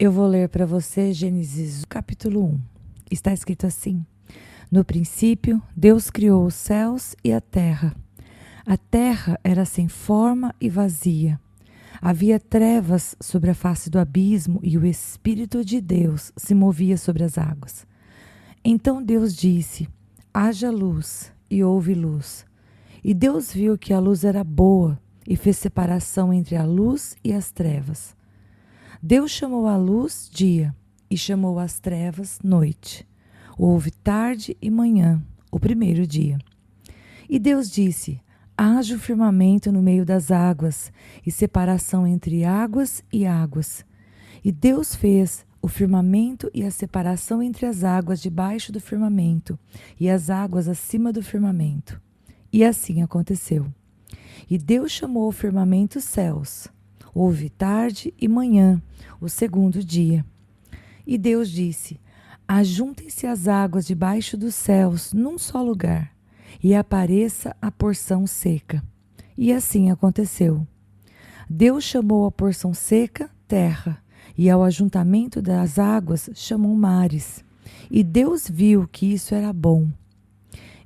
Eu vou ler para você Gênesis capítulo 1. Está escrito assim: No princípio, Deus criou os céus e a terra. A terra era sem forma e vazia. Havia trevas sobre a face do abismo e o Espírito de Deus se movia sobre as águas. Então Deus disse: haja luz, e houve luz. E Deus viu que a luz era boa e fez separação entre a luz e as trevas. Deus chamou a luz dia e chamou as trevas noite. Houve tarde e manhã, o primeiro dia. E Deus disse: haja o firmamento no meio das águas e separação entre águas e águas. E Deus fez o firmamento e a separação entre as águas debaixo do firmamento e as águas acima do firmamento. E assim aconteceu. E Deus chamou o firmamento céus. Houve tarde e manhã, o segundo dia. E Deus disse: ajuntem-se as águas debaixo dos céus num só lugar, e apareça a porção seca. E assim aconteceu. Deus chamou a porção seca terra, e ao ajuntamento das águas chamou mares. E Deus viu que isso era bom.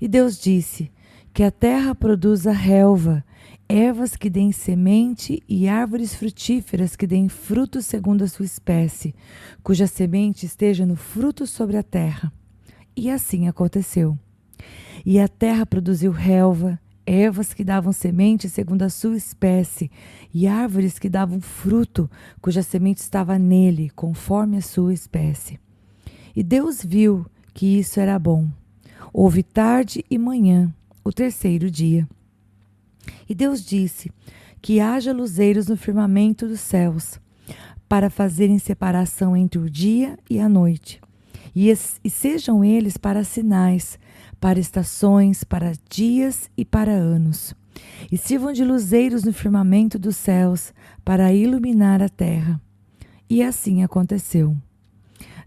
E Deus disse: que a terra produza relva, ervas que deem semente e árvores frutíferas que deem fruto segundo a sua espécie, cuja semente esteja no fruto sobre a terra. E assim aconteceu. E a terra produziu relva, ervas que davam semente segundo a sua espécie, e árvores que davam fruto, cuja semente estava nele, conforme a sua espécie. E Deus viu que isso era bom. Houve tarde e manhã, o terceiro dia. E Deus disse: que haja luzeiros no firmamento dos céus, para fazerem separação entre o dia e a noite, e sejam eles para sinais, para estações, para dias e para anos. E sirvam de luzeiros no firmamento dos céus, para iluminar a terra. E assim aconteceu.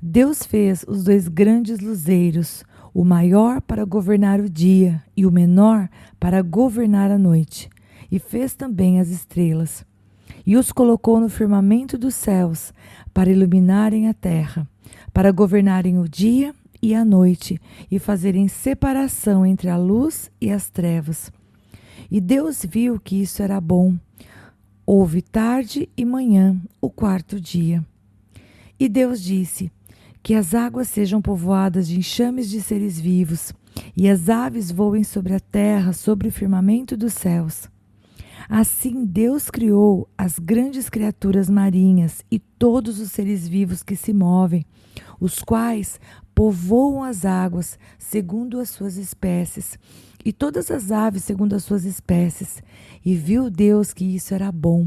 Deus fez os dois grandes luzeiros, o maior para governar o dia e o menor para governar a noite, e fez também as estrelas. E os colocou no firmamento dos céus para iluminarem a terra, para governarem o dia e a noite, e fazerem separação entre a luz e as trevas. E Deus viu que isso era bom. Houve tarde e manhã, o quarto dia. E Deus disse: que as águas sejam povoadas de enxames de seres vivos, e as aves voem sobre a terra, sobre o firmamento dos céus. Assim Deus criou as grandes criaturas marinhas e todos os seres vivos que se movem, os quais povoam as águas segundo as suas espécies, e todas as aves segundo as suas espécies. E viu Deus que isso era bom.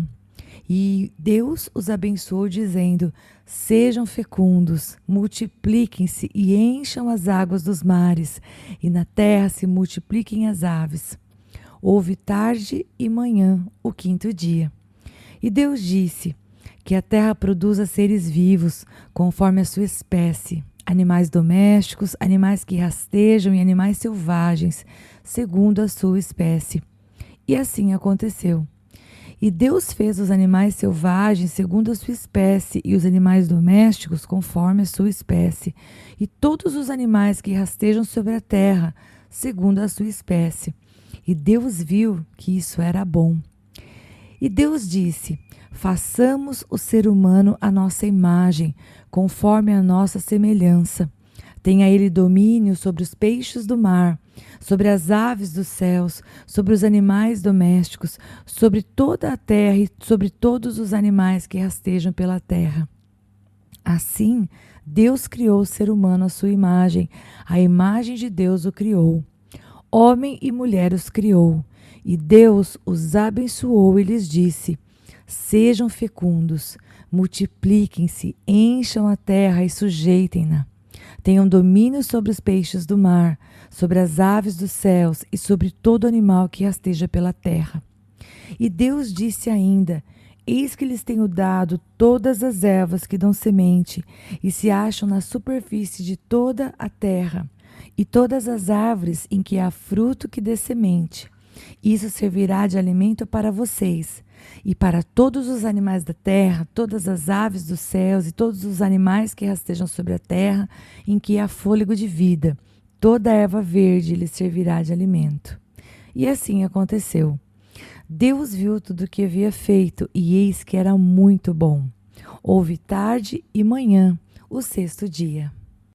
E Deus os abençoou, dizendo: sejam fecundos, multipliquem-se e encham as águas dos mares, e na terra se multipliquem as aves. Houve tarde e manhã, o quinto dia. E Deus disse: que a terra produza seres vivos, conforme a sua espécie, animais domésticos, animais que rastejam e animais selvagens, segundo a sua espécie. E assim aconteceu. E Deus fez os animais selvagens segundo a sua espécie, e os animais domésticos conforme a sua espécie, e todos os animais que rastejam sobre a terra, segundo a sua espécie. E Deus viu que isso era bom. E Deus disse: façamos o ser humano à nossa imagem, conforme a nossa semelhança. Tenha ele domínio sobre os peixes do mar, sobre as aves dos céus, sobre os animais domésticos, sobre toda a terra e sobre todos os animais que rastejam pela terra. Assim, Deus criou o ser humano à sua imagem, a imagem de Deus o criou. Homem e mulher os criou, e Deus os abençoou e lhes disse: sejam fecundos, multipliquem-se, encham a terra e sujeitem-na. Tenham domínio sobre os peixes do mar, sobre as aves dos céus e sobre todo animal que rasteja pela terra. E Deus disse ainda: eis que lhes tenho dado todas as ervas que dão semente e se acham na superfície de toda a terra, e todas as árvores em que há fruto que dê semente. Isso servirá de alimento para vocês e para todos os animais da terra, todas as aves dos céus e todos os animais que rastejam sobre a terra, em que há fôlego de vida. Toda erva verde lhes servirá de alimento. E assim aconteceu. Deus viu tudo o que havia feito, e eis que era muito bom. Houve tarde e manhã, o sexto dia.